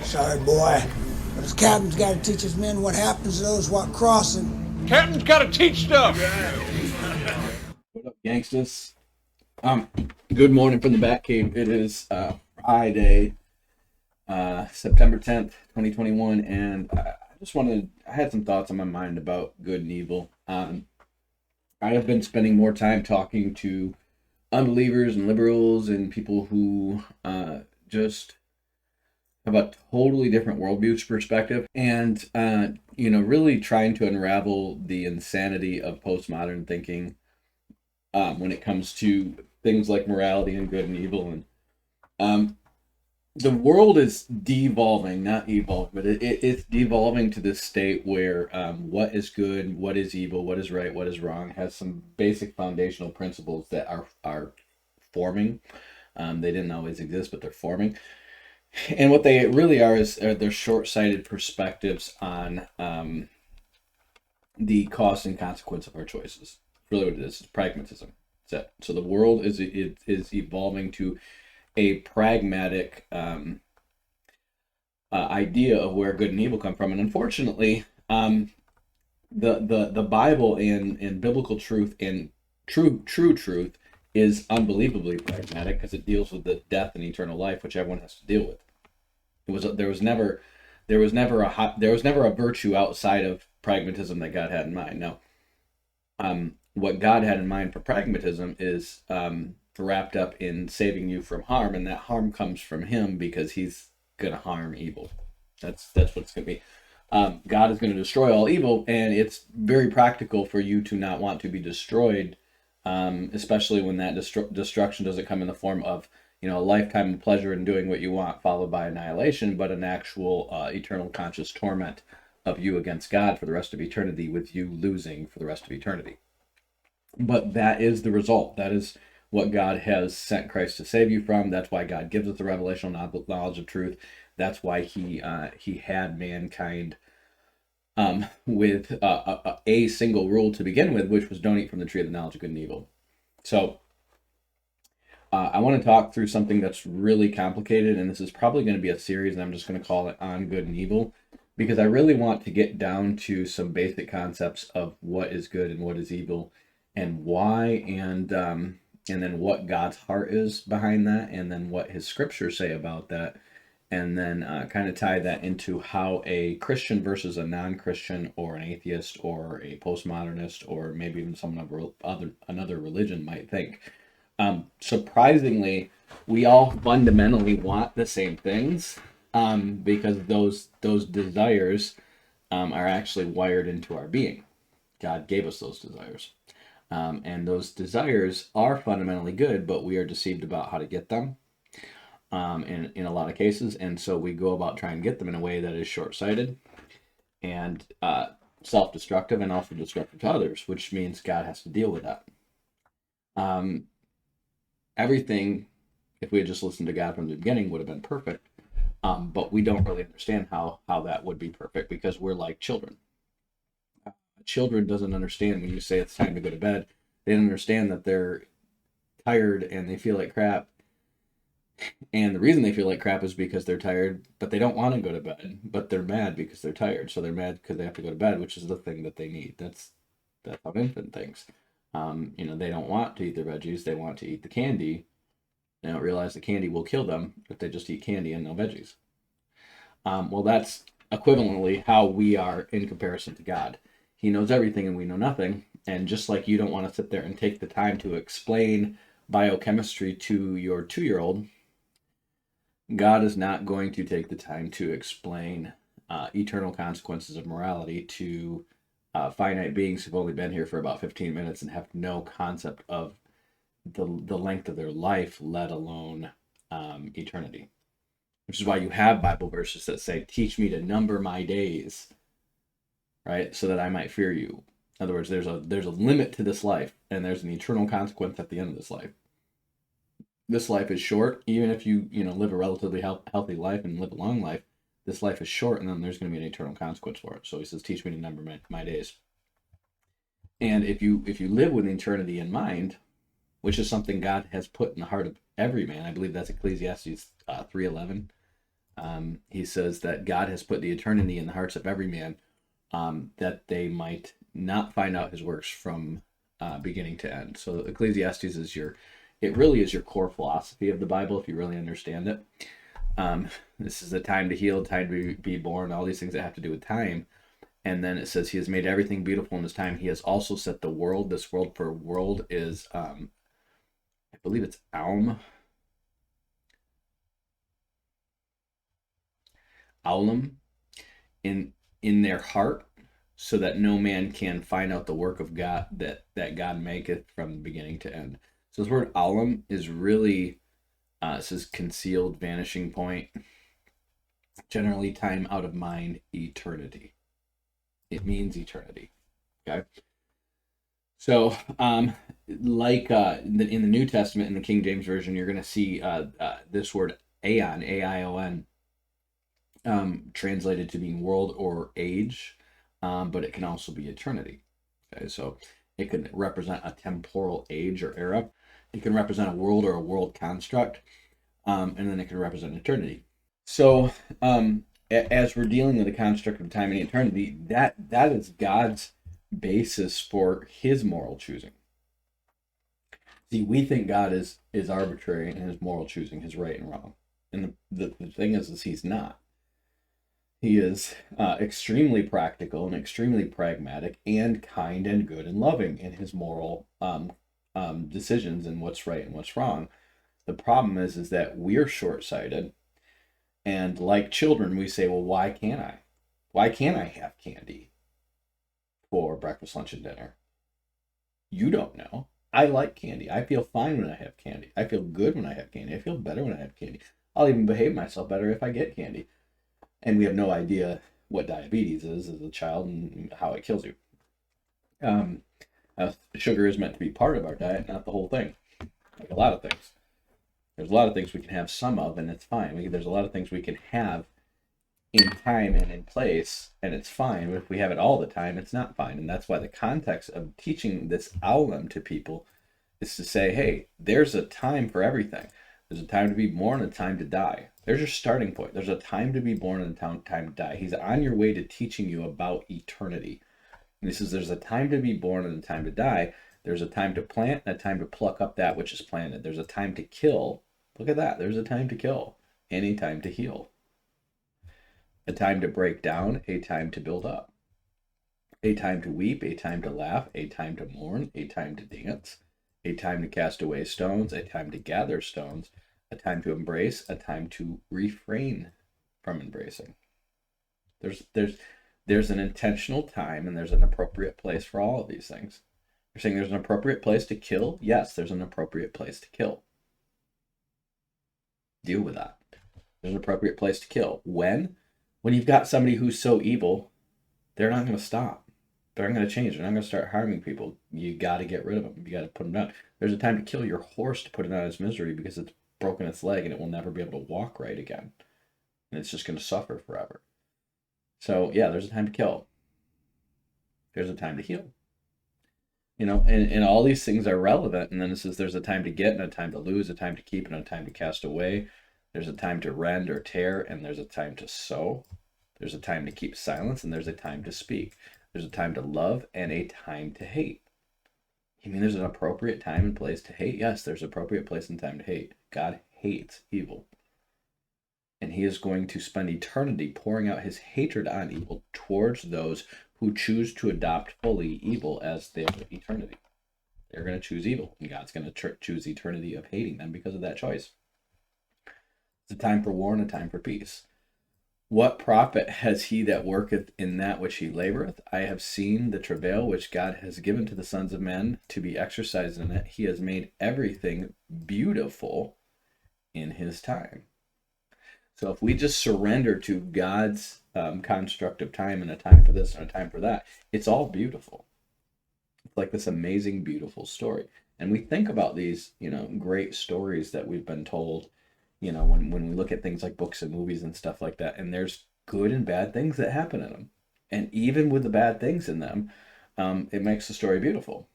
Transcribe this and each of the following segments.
Sorry, boy, but his captain's got to teach his men what happens to those what crossing. Captain's got to teach stuff. What up, gangsters? Good morning from the Batcave. It is Friday, September 10th, 2021, and I had some thoughts on my mind about good and evil. I have been spending more time talking to unbelievers and liberals and people who just have a totally different worldview perspective, and really trying to unravel the insanity of postmodern thinking when it comes to things like morality and good and evil. And the world is devolving, not evolving, but it's devolving to this state where what is good, what is evil, what is right, what is wrong has some basic foundational principles that are forming. They didn't always exist, but they're forming. And what they really are they're short-sighted perspectives on the cost and consequence of our choices. Really what it is pragmatism. So the world is evolving to a pragmatic idea of where good and evil come from. And unfortunately, the Bible and biblical truth and true truth is unbelievably pragmatic because it deals with the death and eternal life, which everyone has to deal with. There was never a virtue outside of pragmatism that God had in mind. Now, what God had in mind for pragmatism is wrapped up in saving you from harm, and that harm comes from Him because He's going to harm evil. That's what it's going to be. God is going to destroy all evil, and it's very practical for you to not want to be destroyed, especially when that destruction doesn't come in the form of a lifetime of pleasure in doing what you want, followed by annihilation, but an actual eternal conscious torment of you against God for the rest of eternity, with you losing for the rest of eternity. But that is the result. That is what God has sent Christ to save you from. That's why God gives us the revelational knowledge of truth. That's why He had mankind with a single rule to begin with, which was don't eat from the tree of the knowledge of good and evil. So I want to talk through something that's really complicated, and this is probably going to be a series, and I'm just going to call it On Good and Evil, because I really want to get down to some basic concepts of what is good and what is evil, and why, and then what God's heart is behind that, and then what His scriptures say about that, and then kind of tie that into how a Christian versus a non-Christian or an atheist or a postmodernist or maybe even someone of another religion might think. Surprisingly, we all fundamentally want the same things because those desires are actually wired into our being. God gave us those desires. And those desires are fundamentally good, but we are deceived about how to get them in a lot of cases. And so we go about trying to get them in a way that is short-sighted and self-destructive and also destructive to others, which means God has to deal with that. Everything, if we had just listened to God from the beginning, would have been perfect. But we don't really understand how that would be perfect because we're like children. Children doesn't understand when you say it's time to go to bed. They don't understand that they're tired and they feel like crap. And the reason they feel like crap is because they're tired, but they don't want to go to bed. But they're mad because they're tired. So they're mad because they have to go to bed, which is the thing that they need. That's how infant thinks. They don't want to eat their veggies. They want to eat the candy. They don't realize the candy will kill them if they just eat candy and no veggies. Well, that's equivalently how we are in comparison to God. He knows everything and we know nothing. And just like you don't want to sit there and take the time to explain biochemistry to your 2-year-old, God is not going to take the time to explain eternal consequences of morality to finite beings who've only been here for about 15 minutes and have no concept of the length of their life, let alone eternity. Which is why you have Bible verses that say, teach me to number my days, right? So that I might fear you. In other words, there's a limit to this life, and there's an eternal consequence at the end of this life. This life is short, even if you live a relatively healthy life and live a long life. This life is short, and then there's going to be an eternal consequence for it. So He says, teach me to number my days. And if you live with eternity in mind, which is something God has put in the heart of every man, I believe that's Ecclesiastes 3:11. He says that God has put the eternity in the hearts of every man, that they might not find out his works from beginning to end. So Ecclesiastes is it really is your core philosophy of the Bible if you really understand it. This is a time to heal, time to be born, all these things that have to do with time. And then it says he has made everything beautiful in his time. He has also set the world. This world, for world is, I believe it's Aulam, in their heart, so that no man can find out the work of God that God maketh from the beginning to end. So this word Aulam is really, it says concealed, vanishing point, generally time out of mind, eternity. It means eternity. Okay. So, like in the New Testament, in the King James Version, you're going to see this word aeon, A-I-O-N, translated to mean world or age, but it can also be eternity. Okay, so it can represent a temporal age or era. It can represent a world or a world construct, and then it can represent eternity. So, as we're dealing with the construct of time and eternity, that is God's basis for his moral choosing. See, we think God is arbitrary in his moral choosing, his right and wrong. And the thing is he's not. He is extremely practical and extremely pragmatic and kind and good and loving in his moral decisions and what's right and what's wrong. The problem is that we're short-sighted, and like children, we say, well, why can't I? Why can't I have candy for breakfast, lunch, and dinner? You don't know. I like candy. I feel fine when I have candy. I feel good when I have candy. I feel better when I have candy. I'll even behave myself better if I get candy. And we have no idea what diabetes is as a child and how it kills you. Sugar is meant to be part of our diet, not the whole thing. Like a lot of things. There's a lot of things we can have some of, and it's fine. There's a lot of things we can have in time and in place, and it's fine. But if we have it all the time, it's not fine. And that's why the context of teaching this aulam to people is to say, hey, there's a time for everything. There's a time to be born and a time to die. There's your starting point. There's a time to be born and a time to die. He's on your way to teaching you about eternity. And he says there's a time to be born and a time to die. There's a time to plant and a time to pluck up that which is planted. There's a time to kill. Look at that. There's a time to kill and a time to heal. A time to break down, a time to build up. A time to weep, a time to laugh, a time to mourn, a time to dance, a time to cast away stones, a time to gather stones, a time to embrace, a time to refrain from embracing. There's an intentional time and there's an appropriate place for all of these things. You're saying there's an appropriate place to kill? Yes, there's an appropriate place to kill. Deal with that. There's an appropriate place to kill. When you've got somebody who's so evil, they're not going to stop. They're not going to change. They're not going to start harming people. You got to get rid of them. You got to put them down. There's a time to kill your horse to put it out of its misery because it's broken its leg and it will never be able to walk right again. And it's just going to suffer forever. So, yeah, there's a time to kill. There's a time to heal. And all these things are relevant. And then it says there's a time to get and a time to lose, a time to keep and a time to cast away. There's a time to rend or tear, and there's a time to sow. There's a time to keep silence, and there's a time to speak. There's a time to love and a time to hate. You mean there's an appropriate time and place to hate? Yes, there's an appropriate place and time to hate. God hates evil. And he is going to spend eternity pouring out his hatred on evil towards those who choose to adopt fully evil as their eternity. They're going to choose evil, and God's going to choose eternity of hating them because of that choice. It's a time for war and a time for peace. What profit has he that worketh in that which he laboureth? I have seen the travail which God has given to the sons of men to be exercised in it. He has made everything beautiful in his time. So if we just surrender to God's construct of time and a time for this and a time for that, it's all beautiful. It's like this amazing, beautiful story. And we think about these, great stories that we've been told, when we look at things like books and movies and stuff like that, and there's good and bad things that happen in them. And even with the bad things in them, it makes the story beautiful.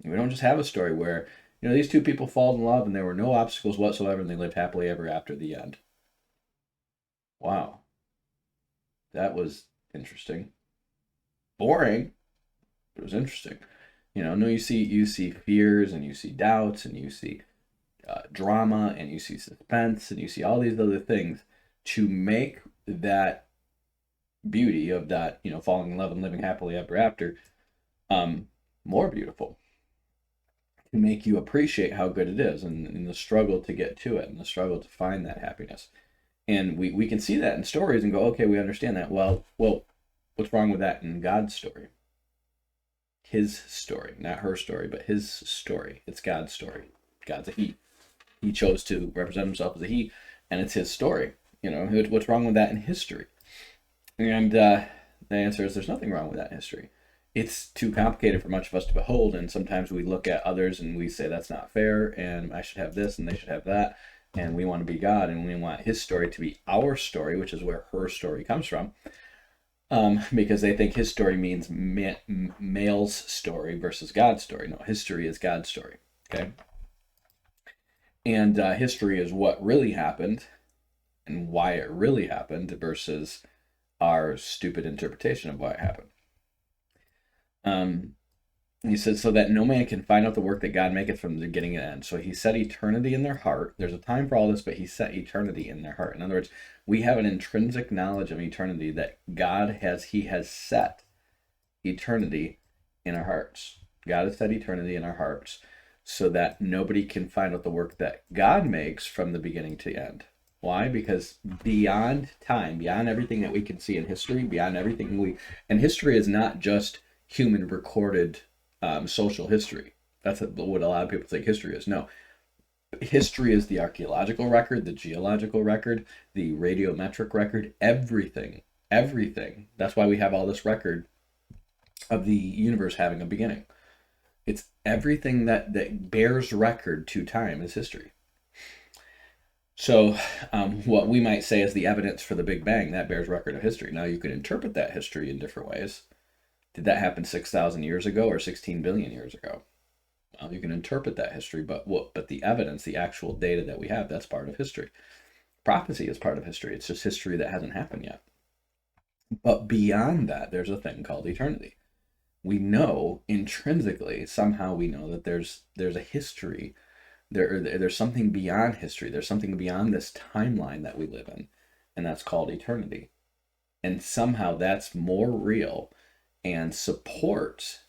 We don't just have a story where, these two people fall in love and there were no obstacles whatsoever and they lived happily ever after the end. Wow, that was interesting. Boring, but it was interesting. No, you see fears, and you see doubts, and you see drama, and you see suspense, and you see all these other things to make that beauty of that, falling in love and living happily ever after, um, more beautiful, to make you appreciate how good it is, and the struggle to get to it, and the struggle to find that happiness. And we can see that in stories and go, okay, we understand that. Well, what's wrong with that in God's story? His story, not her story, but his story. It's God's story. God's a he. He chose to represent himself as a he, and it's his story. What's wrong with that in history? And the answer is there's nothing wrong with that in history. It's too complicated for much of us to behold, and sometimes we look at others and we say that's not fair, and I should have this and they should have that, and we want to be God, and we want his story to be our story, which is where her story comes from, because they think his story means male's story versus God's story. No, history is God's story. Okay, and history is what really happened and why it really happened versus our stupid interpretation of why it happened. He says, so that no man can find out the work that God maketh from the beginning and end. So he set eternity in their heart. There's a time for all this, but he set eternity in their heart. In other words, we have an intrinsic knowledge of eternity that he has set eternity in our hearts. God has set eternity in our hearts so that nobody can find out the work that God makes from the beginning to end. Why? Because beyond time, beyond everything that we can see in history, beyond everything and history is not just human recorded social history. That's what a lot of people think history is. No, history is the archaeological record, the geological record, the radiometric record, everything. That's why we have all this record of the universe having a beginning. It's everything that bears record to time is history. So what we might say is the evidence for the Big Bang, that bears record of history. Now you can interpret that history in different ways. Did that happen 6,000 years ago or 16 billion years ago? Well, you can interpret that history, but the evidence, the actual data that we have, that's part of history. Prophecy is part of history. It's just history that hasn't happened yet. But beyond that, there's a thing called eternity. We know intrinsically, somehow we know that there's a history. There's something beyond history. There's something beyond this timeline that we live in, and that's called eternity. And somehow that's more real and supports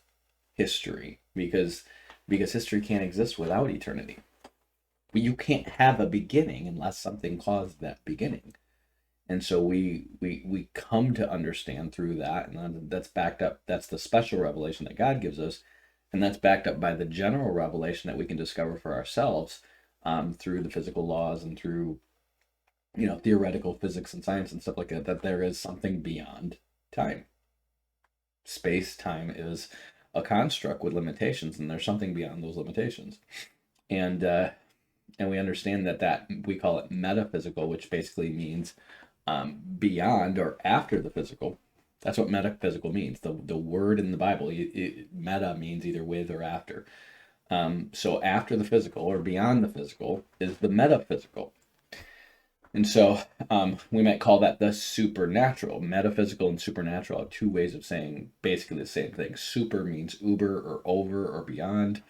history because history can't exist without eternity. You can't have a beginning unless something caused that beginning. And so we come to understand through that, and that's backed up. That's the special revelation that God gives us, and that's backed up by the general revelation that we can discover for ourselves through the physical laws and through theoretical physics and science and stuff like that. That there is something beyond time. Space-time is a construct with limitations, and there's something beyond those limitations. And we understand that we call it metaphysical, which basically means beyond or after the physical. That's what metaphysical means. The word in the Bible, meta means either with or after. So after the physical or beyond the physical is the metaphysical. And so we might call that the supernatural. Metaphysical and supernatural are two ways of saying basically the same thing. Super means uber or over or beyond.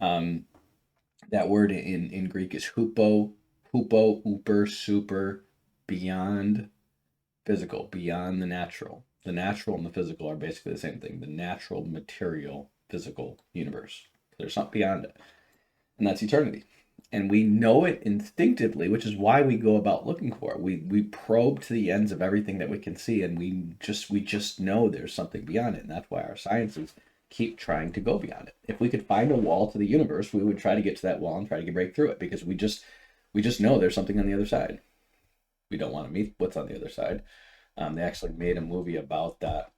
That word in Greek is hupo, uper, super, beyond physical, beyond the natural. The natural and the physical are basically the same thing. The natural, material, physical universe. There's something beyond it. And that's eternity. And we know it instinctively, which is why we go about looking for it. We probe to the ends of everything that we can see, and we just know there's something beyond it. And that's why our sciences keep trying to go beyond it. If we could find a wall to the universe, we would try to get to that wall and try to break through it, because we just know there's something on the other side. We don't want to meet what's on the other side. They actually made a movie about that.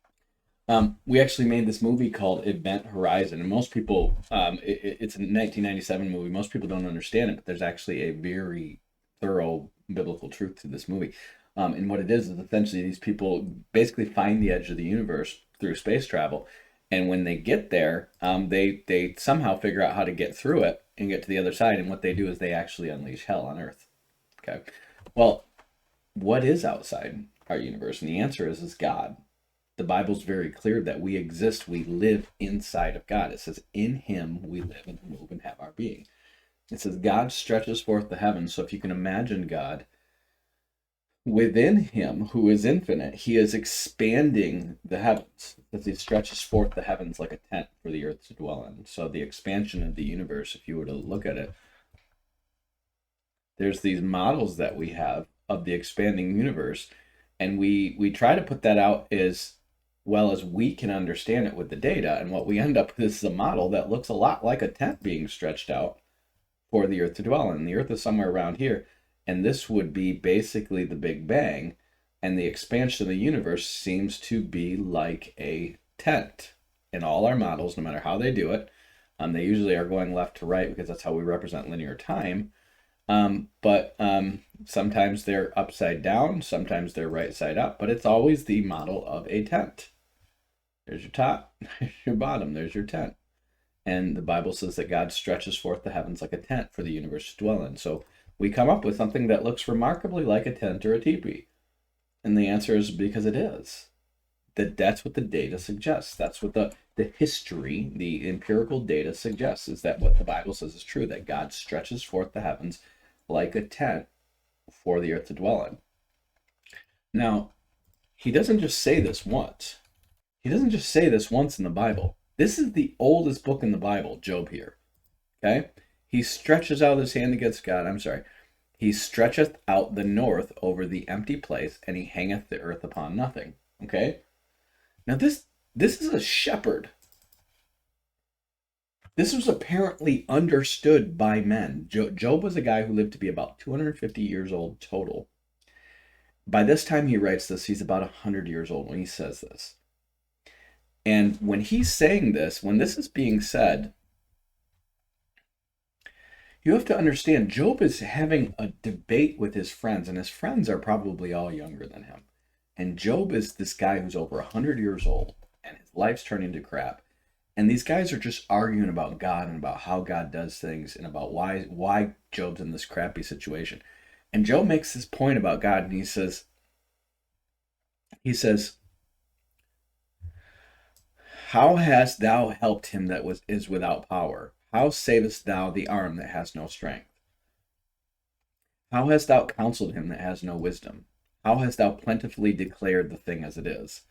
We actually made this movie called Event Horizon, and most people, it's a 1997 movie. Most people don't understand it, but there's actually a very thorough biblical truth to this movie. And what it is essentially these people basically find the edge of the universe through space travel, and when they get there, they somehow figure out how to get through it and get to the other side. And what they do is they actually unleash hell on Earth. Okay, well, what is outside our universe? And the answer is God. The Bible's very clear that we exist, we live inside of God. It says, in him we live and move and have our being. It says, God stretches forth the heavens. So if you can imagine God, within him, who is infinite, he is expanding the heavens, as he stretches forth the heavens like a tent for the earth to dwell in. So the expansion of the universe, if you were to look at it, there's these models that we have of the expanding universe, and we try to put that out as well as we can understand it with the data, and what we end up with is a model that looks a lot like a tent being stretched out for the earth to dwell in. The earth is somewhere around here, and this would be basically the Big Bang, and the expansion of the universe seems to be like a tent in all our models, no matter how they do it. They usually are going left to right because that's how we represent linear time. But sometimes they're upside down, sometimes they're right side up, but it's always the model of a tent. There's your top, there's your bottom, there's your tent. And the Bible says that God stretches forth the heavens like a tent for the universe to dwell in. So we come up with something that looks remarkably like a tent or a teepee. And the answer is because it is. That's what the data suggests. That's what the history, the empirical data suggests, is that what the Bible says is true, that God stretches forth the heavens like a tent for the earth to dwell in. Now, he doesn't just say this once. He doesn't just say this once in the Bible. This is the oldest book in the Bible, Job here. Okay? He stretches out his hand against God. He stretcheth out the north over the empty place, and he hangeth the earth upon nothing. Okay? Now this is a shepherd. This was apparently understood by men. Job was a guy who lived to be about 250 years old total. By this time he writes this, he's about 100 years old when he says this. And when he's saying this, when this is being said, you have to understand, Job is having a debate with his friends, and his friends are probably all younger than him. And Job is this guy who's over 100 years old, and his life's turning to crap. And these guys are just arguing about God and about how God does things and about why Job's in this crappy situation. And Job makes this point about God, and he says, how hast thou helped him that is without power? How savest thou the arm that has no strength? How hast thou counseled him that has no wisdom? How hast thou plentifully declared the thing as it is?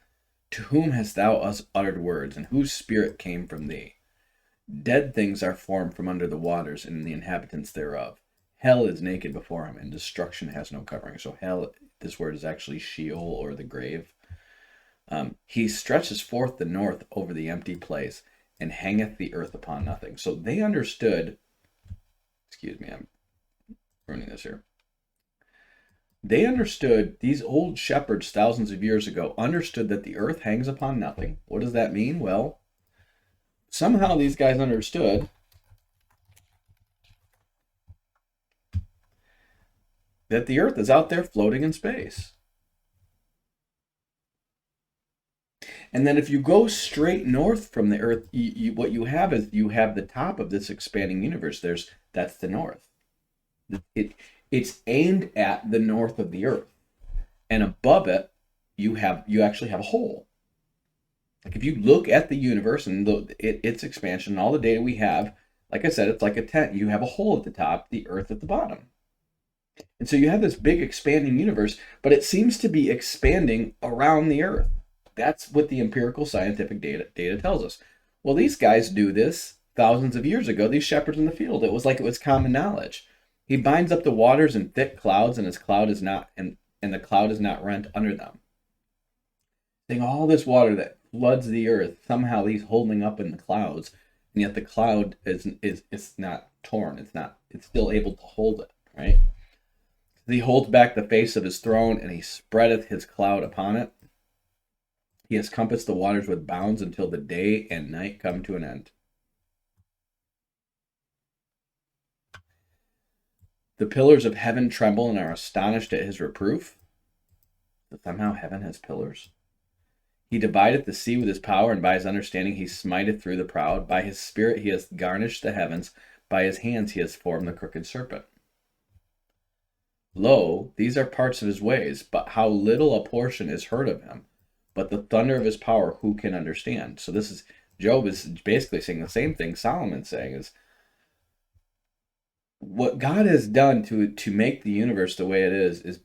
To whom hast thou uttered words, and whose spirit came from thee? Dead things are formed from under the waters, and the inhabitants thereof. Hell is naked before him, and destruction has no covering. So hell, this word is actually Sheol, or the grave. He stretches forth the north over the empty place, and hangeth the earth upon nothing. So they understood, excuse me, I'm ruining this here. They understood, these old shepherds thousands of years ago understood that the earth hangs upon nothing. What does that mean? Well, somehow these guys understood that the earth is out there floating in space. And then if you go straight north from the earth, what you have is you have the top of this expanding universe. That's the north. It's aimed at the north of the earth, and above it, you actually have a hole. Like if you look at the universe and its expansion and all the data we have, like I said, it's like a tent. You have a hole at the top, the earth at the bottom. And so you have this big expanding universe, but it seems to be expanding around the earth. That's what the empirical scientific data tells us. Well, these guys do this thousands of years ago, these shepherds in the field. It was common knowledge. He binds up the waters in thick clouds, and his cloud is not, and the cloud is not rent under them. Saying all this water that floods the earth, somehow he's holding up in the clouds, and yet the cloud is not torn. It's still able to hold it, right? He holds back the face of his throne, and he spreadeth his cloud upon it. He has compassed the waters with bounds until the day and night come to an end. The pillars of heaven tremble and are astonished at his reproof. But somehow heaven has pillars. He divideth the sea with his power, and by his understanding he smiteth through the proud. By his spirit he has garnished the heavens. By his hands he has formed the crooked serpent. Lo, these are parts of his ways, but how little a portion is heard of him. But the thunder of his power, who can understand? So this is, Job is basically saying the same thing Solomon's saying, is what God has done to make the universe the way it is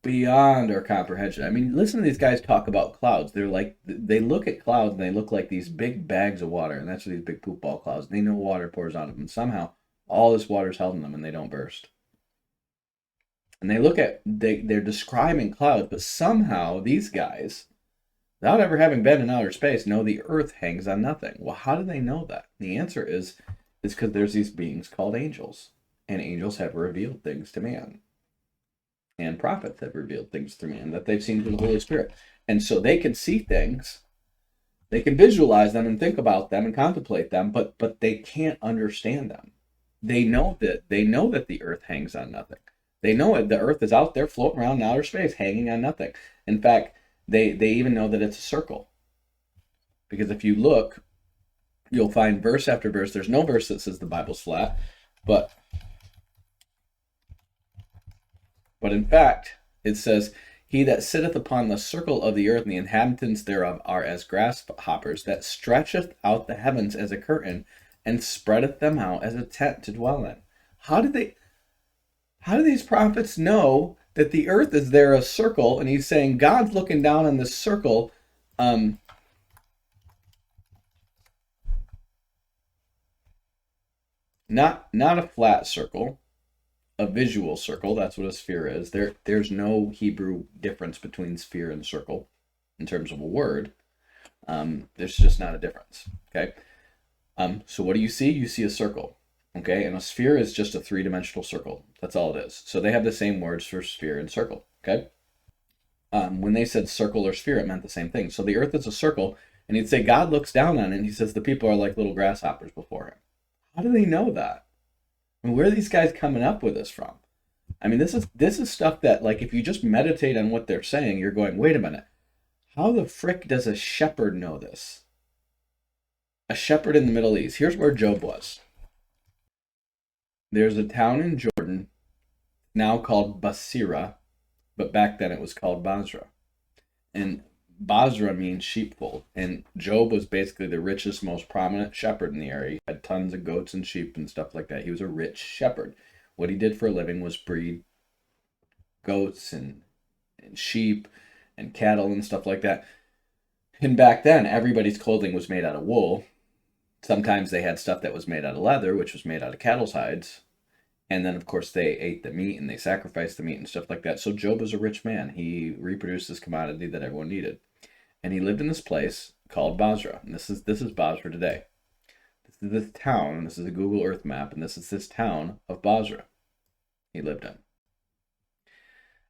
beyond our comprehension. I mean, listen to these guys talk about clouds. They're like, they look at clouds and they look like these big bags of water, and that's what these big poop ball clouds. They know water pours out of them, and somehow all this water is held in them and they don't burst. And they look at, they're describing clouds, but somehow these guys, without ever having been in outer space, know the earth hangs on nothing. Well, how do they know that? The answer is because there's these beings called angels, and angels have revealed things to man, and prophets have revealed things to man that they've seen through the Holy Spirit. And so they can see things, they can visualize them and think about them and contemplate them, but they can't understand them. They know that the earth hangs on nothing. They know it. The earth is out there floating around in outer space, hanging on nothing. In fact, they even know that it's a circle. Because if you look, you'll find verse after verse. There's no verse that says the Bible's flat, but in fact, it says, he that sitteth upon the circle of the earth, and the inhabitants thereof are as grasshoppers, that stretcheth out the heavens as a curtain, and spreadeth them out as a tent to dwell in. How do these prophets know that the earth is there a circle? And he's saying God's looking down on this circle. Not a flat circle, a visual circle. That's what a sphere is. There's no Hebrew difference between sphere and circle in terms of a word. There's just not a difference. Okay. So what do you see? You see a circle. Okay, and a sphere is just a three-dimensional circle. That's all it is. So they have the same words for sphere and circle. Okay. When they said circle or sphere, it meant the same thing. So the earth is a circle, and he'd say God looks down on it, and he says the people are like little grasshoppers before him. How do they know that? I mean, where are these guys coming up with this from? I mean, this is stuff that, like, if you just meditate on what they're saying, you're going, wait a minute. How the frick does a shepherd know this? A shepherd in the Middle East. Here's where Job was. There's a town in Jordan now called Basira, but back then it was called Basra. And Basra means sheepfold. And Job was basically the richest, most prominent shepherd in the area. He had tons of goats and sheep and stuff like that. He was a rich shepherd. What he did for a living was breed goats and sheep and cattle and stuff like that. And back then, everybody's clothing was made out of wool. Sometimes they had stuff that was made out of leather, which was made out of cattle's hides. And then, of course, they ate the meat and they sacrificed the meat and stuff like that. So Job was a rich man. He reproduced this commodity that everyone needed. And he lived in this place called Basra. And this is Basra today. This is this town, and this is a Google Earth map, and this is this town of Basra he lived in.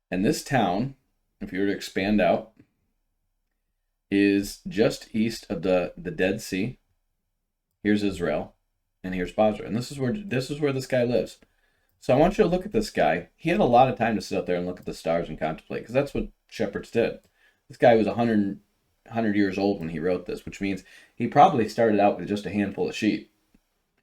And this town, if you were to expand out, is just east of the Dead Sea. Here's Israel, and here's Basra. And this is where this guy lives. So I want you to look at this guy. He had a lot of time to sit out there and look at the stars and contemplate, because that's what shepherds did. This guy was 100 years old when he wrote this, which means he probably started out with just a handful of sheep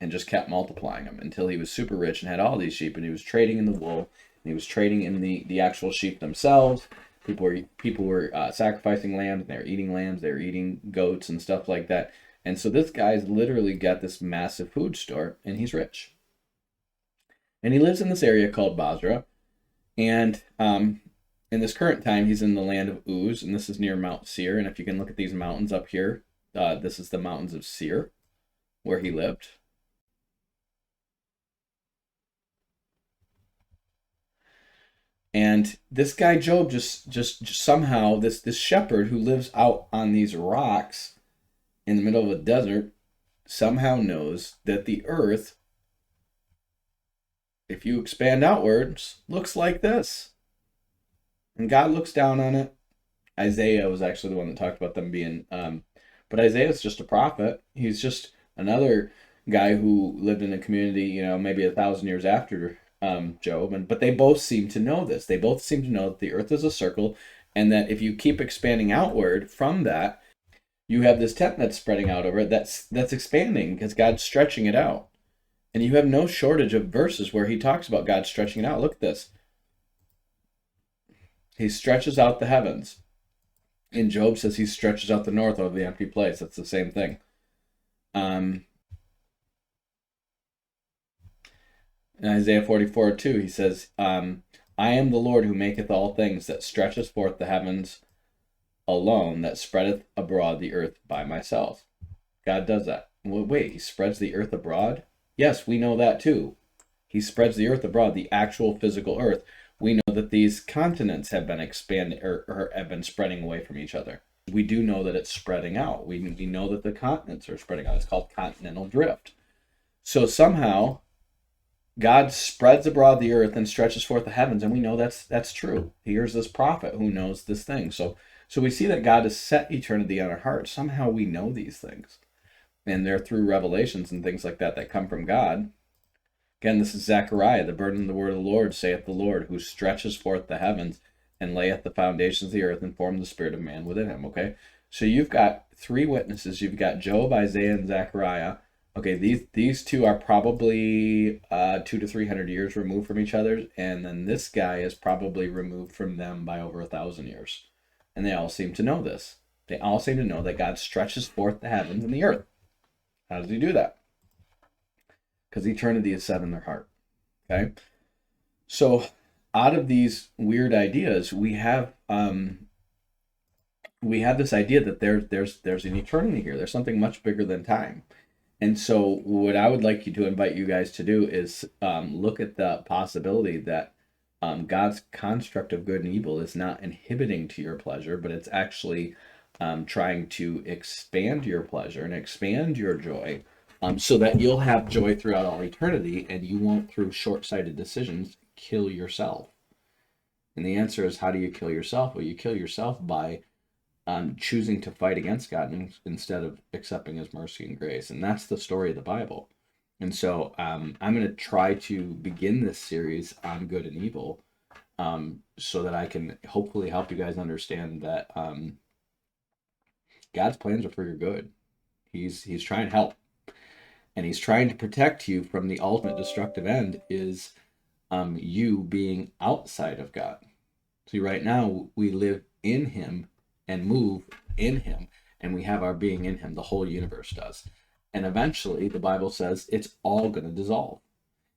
and just kept multiplying them until he was super rich and had all these sheep, and he was trading in the wool, and he was trading in the actual sheep themselves. People were sacrificing lambs, and they were eating lambs, they were eating goats and stuff like that. And so this guy's literally got this massive food store, and he's rich. And he lives in this area called Basra. And in this current time, he's in the land of Uz, and this is near Mount Seir. And if you can look at these mountains up here, this is the mountains of Seir, where he lived. And this guy Job just somehow, this shepherd who lives out on these rocks in the middle of a desert, somehow knows that the earth, if you expand outwards, looks like this. And God looks down on it. Isaiah was actually the one that talked about them being, but Isaiah's just a prophet. He's just another guy who lived in a community, maybe 1,000 years after Job. But they both seem to know this. They both seem to know that the earth is a circle, and that if you keep expanding outward from that, you have this tent that's spreading out over it that's expanding because God's stretching it out. And you have no shortage of verses where he talks about God stretching it out. Look at this. He stretches out the heavens. And Job says he stretches out the north over the empty place. That's the same thing. In Isaiah 44:2, he says, I am the Lord who maketh all things, that stretcheth forth the heavens alone, that spreadeth abroad the earth by myself. God does that. Well, wait, he spreads the earth abroad? Yes, we know that too. He spreads the earth abroad, the actual physical earth. We know that these continents have been expanding or have been spreading away from each other. We do know that it's spreading out. We know that the continents are spreading out. It's called continental drift. So somehow God spreads abroad the earth and stretches forth the heavens, and we know that's true. Here's this prophet who knows this thing. So we see that God has set eternity on our heart. Somehow we know these things. And they're through revelations and things like that come from God. Again, this is Zechariah, the burden of the word of the Lord, saith the Lord, who stretches forth the heavens and layeth the foundations of the earth and formed the spirit of man within him. Okay, so you've got three witnesses. You've got Job, Isaiah, and Zechariah. Okay, these two are probably 200 to 300 years removed from each other, and then this guy is probably removed from them by over 1,000 years. And they all seem to know this. They all seem to know that God stretches forth the heavens and the earth. How does he do that? Because eternity is set in their heart. Okay, so out of these weird ideas, we have this idea that there's an eternity here. There's something much bigger than time. And so what I would like to invite you guys to do is look at the possibility that God's construct of good and evil is not inhibiting to your pleasure, but it's actually trying to expand your pleasure and expand your joy, so that you'll have joy throughout all eternity, and you won't, through short-sighted decisions, kill yourself. And the answer is, how do you kill yourself? Well, you kill yourself by choosing to fight against God instead of accepting his mercy and grace. And that's the story of the Bible. And so I'm going to try to begin this series on good and evil, so that I can hopefully help you guys understand that God's plans are for your good. He's trying to help. And he's trying to protect you from the ultimate destructive end, is you being outside of God. See, right now we live in him and move in him, and we have our being in him. The whole universe does. And eventually, the Bible says it's all going to dissolve.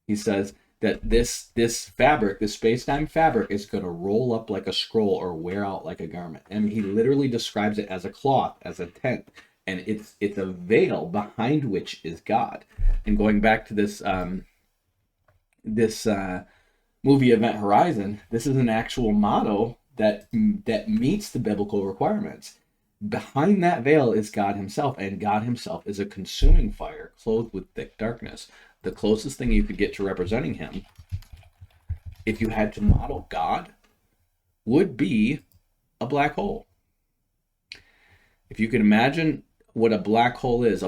He says that this fabric, this space-time fabric, is going to roll up like a scroll or wear out like a garment. And he literally describes it as a cloth, as a tent. And it's a veil behind which is God. And going back to this movie Event Horizon, this is an actual motto that meets the biblical requirements. Behind that veil is God himself, and God himself is a consuming fire clothed with thick darkness. The closest thing you could get to representing him, if you had to model God, would be a black hole. If you could imagine what a black hole is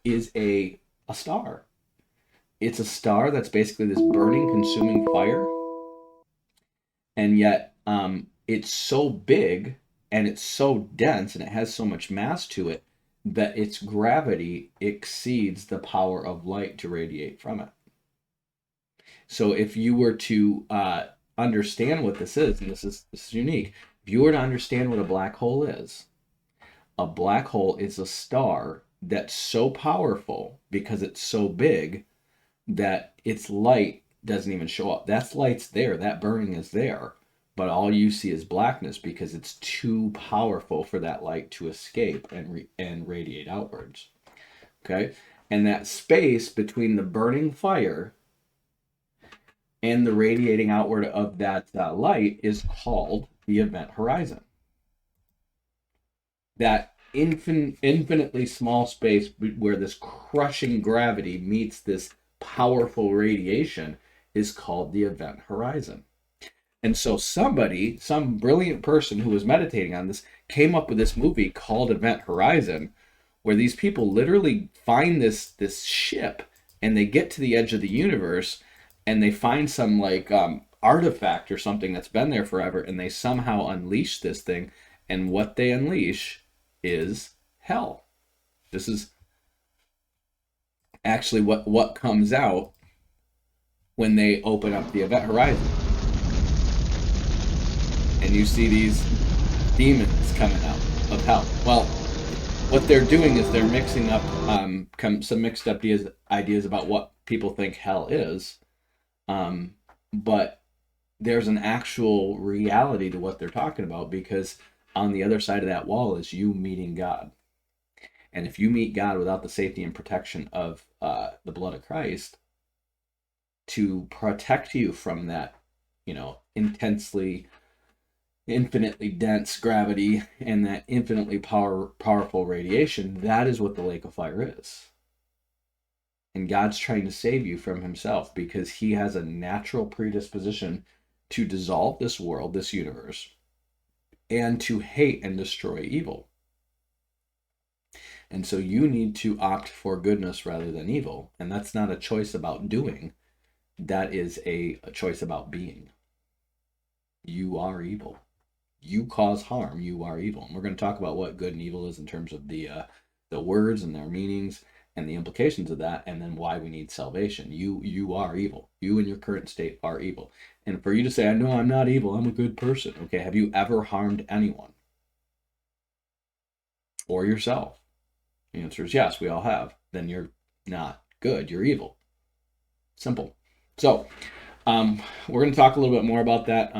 is a star. It's a star that's basically this burning, consuming fire. And yet it's so big and it's so dense and it has so much mass to it that its gravity exceeds the power of light to radiate from it. So if you were to understand what this is, and this is unique, if you were to understand what a black hole is a star that's so powerful because it's so big that its light doesn't even show up. That light's there, that burning is there, but all you see is blackness because it's too powerful for that light to escape and radiate outwards. Okay? And that space between the burning fire and the radiating outward of that light is called the event horizon. That infinitely small space where this crushing gravity meets this powerful radiation is called the event horizon. And so some brilliant person who was meditating on this came up with this movie called Event Horizon, where these people literally find this ship and they get to the edge of the universe and they find some artifact or something that's been there forever, and they somehow unleash this thing, and what they unleash is hell. This is actually what comes out when they open up the event horizon. and you see these demons coming out of hell. Well, what they're doing is they're mixing up some mixed up ideas about what people think hell is, but there's an actual reality to what they're talking about, because on the other side of that wall is you meeting God. And if you meet God without the safety and protection of the blood of Christ to protect you from that, intensely, infinitely dense gravity and that infinitely powerful radiation, that is what the lake of fire is. And God's trying to save you from himself, because he has a natural predisposition to dissolve this world, this universe, and to hate and destroy evil. And so you need to opt for goodness rather than evil. And that's not a choice about doing. That is a choice about being. You are evil. You cause harm. You are evil. And we're going to talk about what good and evil is in terms of the words and their meanings and the implications of that, and then why we need salvation. You are evil. You in your current state are evil. And for you to say, "No, I'm not evil. I'm a good person." Okay, have you ever harmed anyone? Or yourself? The answer is yes, we all have. Then you're not good. You're evil. Simple. So, we're going to talk a little bit more about that.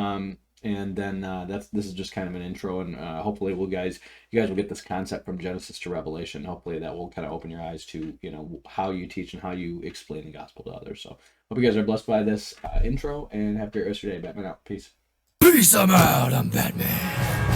And then this is just kind of an intro, and hopefully you guys will get this concept from Genesis to Revelation. Hopefully that will kind of open your eyes to how you teach and how you explain the gospel to others. So hope you guys are blessed by this intro, and have a great rest of your day. Batman out. Peace. Peace, I'm out. I'm Batman.